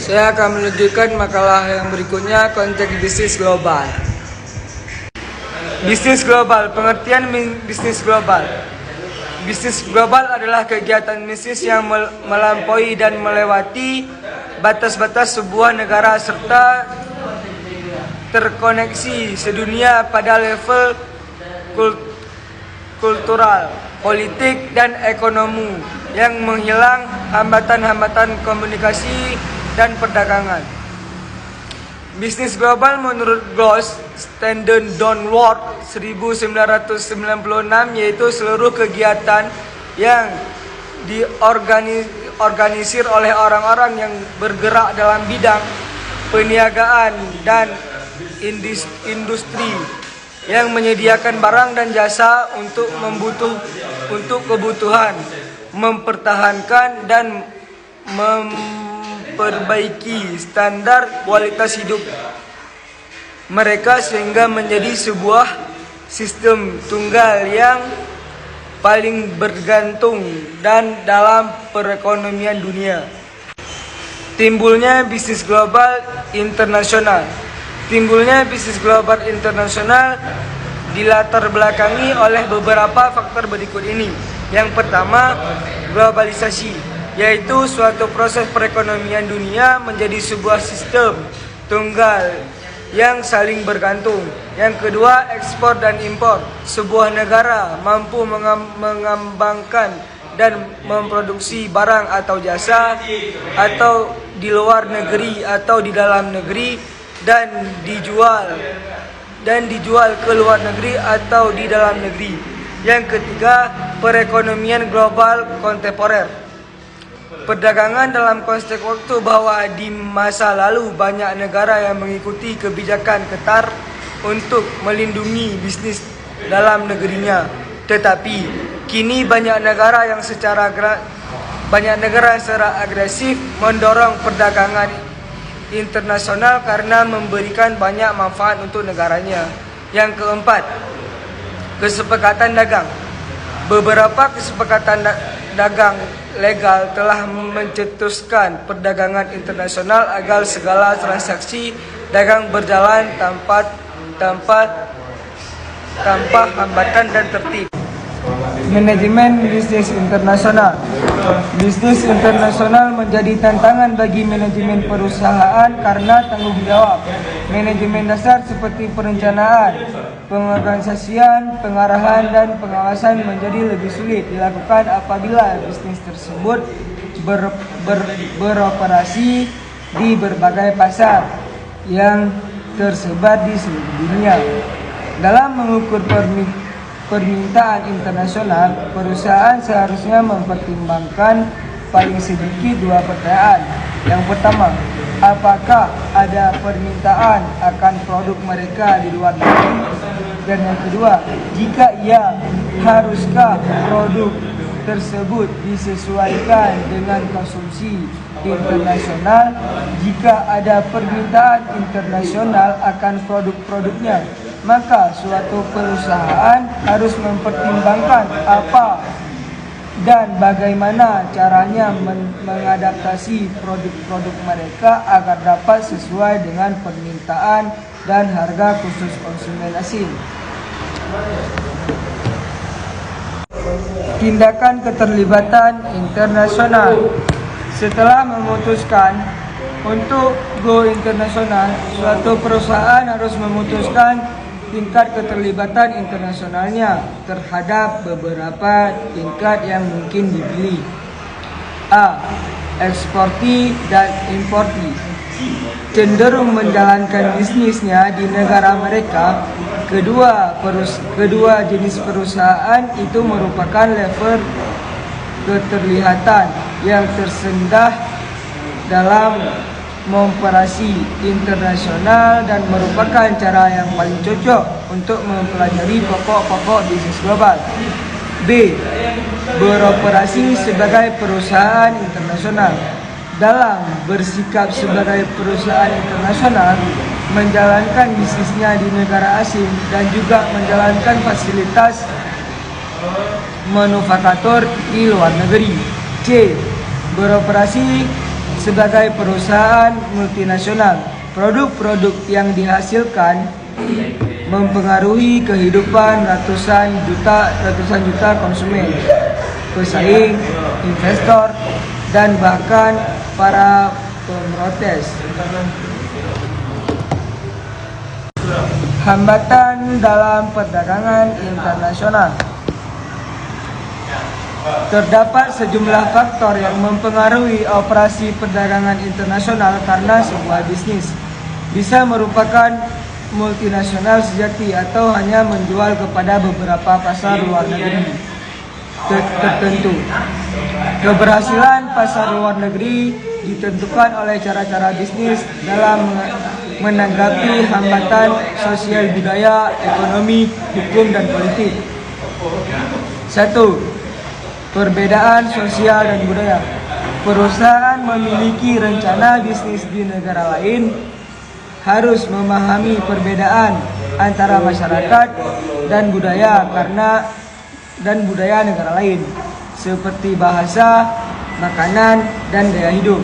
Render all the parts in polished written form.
Saya akan menunjukkan makalah yang berikutnya, konteks bisnis global. Bisnis global, pengertian bisnis global. Bisnis global adalah kegiatan bisnis yang melampaui dan melewati batas-batas sebuah negara serta terkoneksi sedunia pada level kultural, politik, dan ekonomi yang menghilang hambatan-hambatan komunikasi dan perdagangan. Bisnis global menurut Gloss Standard Downward 1996 yaitu seluruh kegiatan yang diorganisir oleh orang-orang yang bergerak dalam bidang perniagaan dan industri yang menyediakan barang dan jasa untuk kebutuhan, mempertahankan dan memperbaiki standar kualitas hidup mereka sehingga menjadi sebuah sistem tunggal yang paling bergantung dan dalam perekonomian dunia. Timbulnya bisnis global internasional. Timbulnya bisnis global internasional dilatar belakangi oleh beberapa faktor berikut ini. Yang pertama, globalisasi, yaitu suatu proses perekonomian dunia menjadi sebuah sistem tunggal yang saling bergantung. Yang kedua, ekspor dan impor. Sebuah negara mampu mengembangkan dan memproduksi barang atau jasa atau di luar negeri atau di dalam negeri dan dijual ke luar negeri atau di dalam negeri. Yang ketiga, perekonomian global kontemporer. Perdagangan dalam konteks waktu bahwa di masa lalu banyak negara yang mengikuti kebijakan ketat untuk melindungi bisnis dalam negerinya. Tetapi kini banyak negara yang secara agresif mendorong perdagangan internasional karena memberikan banyak manfaat untuk negaranya. Yang keempat, kesepakatan dagang. Beberapa kesepakatan dagang legal telah mencetuskan perdagangan internasional agar segala transaksi dagang berjalan tanpa hambatan dan tertib. Manajemen bisnis internasional. Bisnis internasional menjadi tantangan bagi manajemen perusahaan karena tanggung jawab manajemen dasar seperti perencanaan, pengorganisasian, pengarahan, dan pengawasan menjadi lebih sulit dilakukan apabila bisnis tersebut beroperasi di berbagai pasar yang tersebar di seluruh dunia. Dalam mengukur permintaan internasional, perusahaan seharusnya mempertimbangkan paling sedikit dua pertanyaan. Yang pertama, apakah ada permintaan akan produk mereka di luar negeri? Dan yang kedua, jika iya, haruskah produk tersebut disesuaikan dengan konsumsi internasional? Jika ada permintaan internasional akan produk-produknya, maka suatu perusahaan harus mempertimbangkan apa dan bagaimana caranya mengadaptasi produk-produk mereka agar dapat sesuai dengan permintaan dan harga khusus konsumen asing. Tindakan keterlibatan internasional. Setelah memutuskan untuk go internasional, suatu perusahaan harus memutuskan tingkat keterlibatan internasionalnya terhadap beberapa tingkat yang mungkin dipilih. A. Eksporti dan importi. Cenderung menjalankan bisnisnya di negara mereka. Kedua jenis perusahaan itu merupakan level keterlibatan yang tersendah dalam mengoperasi internasional dan merupakan cara yang paling cocok untuk mempelajari pokok-pokok bisnis global. B. Beroperasi sebagai perusahaan internasional. Dalam bersikap sebagai perusahaan internasional, menjalankan bisnisnya di negara asing dan juga menjalankan fasilitas manufaktur di luar negeri. C. Beroperasi sebagai perusahaan multinasional. Produk-produk yang dihasilkan mempengaruhi kehidupan ratusan juta konsumen, pesaing, investor, dan bahkan para pemrotes. Hambatan dalam perdagangan internasional. Terdapat sejumlah faktor yang mempengaruhi operasi perdagangan internasional karena sebuah bisnis bisa merupakan multinasional sejati atau hanya menjual kepada beberapa pasar luar negeri tertentu. Keberhasilan pasar luar negeri ditentukan oleh cara-cara bisnis dalam menanggapi hambatan sosial, budaya, ekonomi, hukum, dan politik. 1. Perbedaan sosial dan budaya. Perusahaan memiliki rencana bisnis di negara lain harus memahami perbedaan antara masyarakat dan budaya negara lain, seperti bahasa, makanan, dan gaya hidup.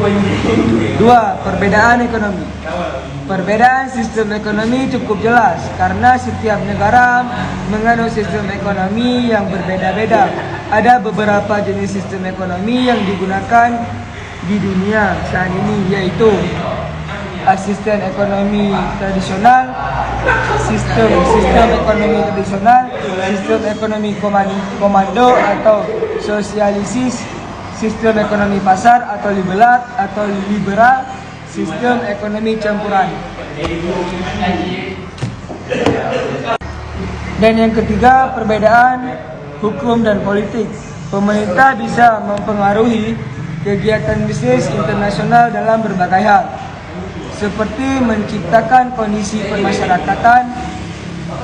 2. Perbedaan ekonomi. Perbedaan sistem ekonomi cukup jelas karena setiap negara menganut sistem ekonomi yang berbeda-beda. Ada beberapa jenis sistem ekonomi yang digunakan di dunia saat ini, yaitu sistem ekonomi tradisional, sistem ekonomi tradisional, sistem ekonomi komando atau sosialisis, sistem ekonomi pasar atau liberal, sistem ekonomi campuran. Dan yang ketiga, perbedaan hukum dan politik. Pemerintah bisa mempengaruhi kegiatan bisnis internasional dalam berbagai hal, seperti menciptakan kondisi permasyarakatan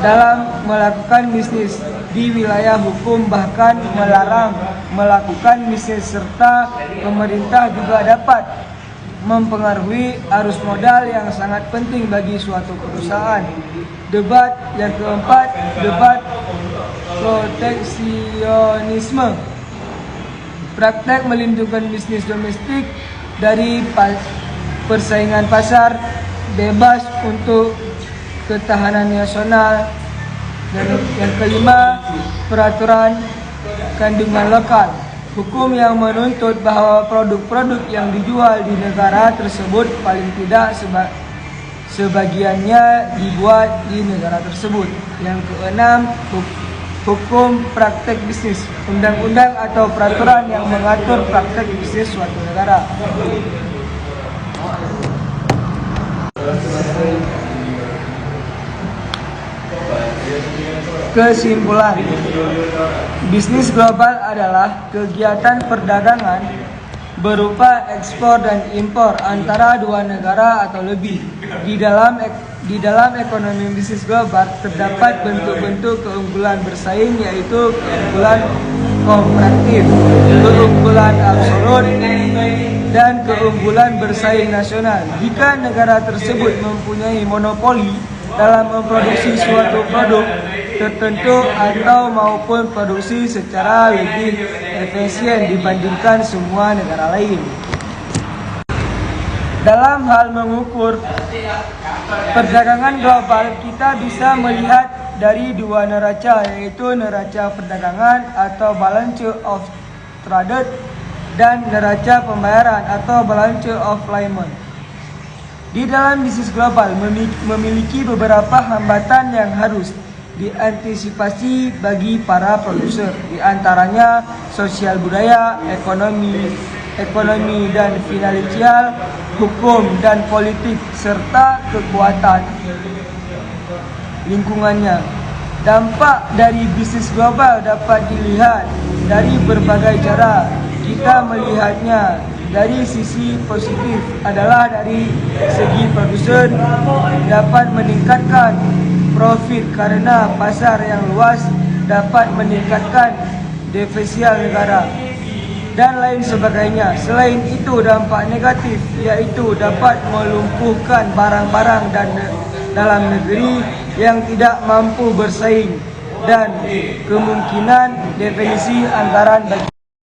dalam melakukan bisnis di wilayah hukum, bahkan melarang melakukan bisnis, serta pemerintah juga dapat mempengaruhi arus modal yang sangat penting bagi suatu perusahaan. Debat yang keempat, debat proteksionisme. Praktek melindungi bisnis domestik dari persaingan pasar bebas untuk ketahanan nasional. Dan yang kelima, peraturan kandungan lokal. Hukum yang menuntut bahwa produk-produk yang dijual di negara tersebut paling tidak sebagiannya dibuat di negara tersebut. Yang keenam, hukum praktek bisnis. Undang-undang atau peraturan yang mengatur praktek bisnis suatu negara. Kesimpulan, bisnis global adalah kegiatan perdagangan berupa ekspor dan impor antara dua negara atau lebih. Di dalam ekonomi bisnis global terdapat bentuk-bentuk keunggulan bersaing, yaitu keunggulan komparatif, keunggulan absolut, dan keunggulan bersaing nasional. Jika negara tersebut mempunyai monopoli dalam memproduksi suatu produk tertentu atau maupun produksi secara lebih efisien dibandingkan semua negara lain. Dalam hal mengukur perdagangan global, kita bisa melihat dari dua neraca, yaitu neraca perdagangan atau balance of trade dan neraca pembayaran atau balance of payment. Di dalam bisnis global memiliki beberapa hambatan yang harus diantisipasi bagi para produser, di antaranya sosial budaya, ekonomi dan finansial, hukum dan politik, serta kekuatan lingkungannya. Dampak dari bisnis global dapat dilihat dari berbagai cara. Kita melihatnya dari sisi positif adalah dari segi produsen dapat meningkatkan profit karena pasar yang luas, dapat meningkatkan defisial negara, dan lain sebagainya. Selain itu, dampak negatif yaitu dapat melumpuhkan barang-barang dan dalam negeri yang tidak mampu bersaing dan kemungkinan definisi anggaran bagi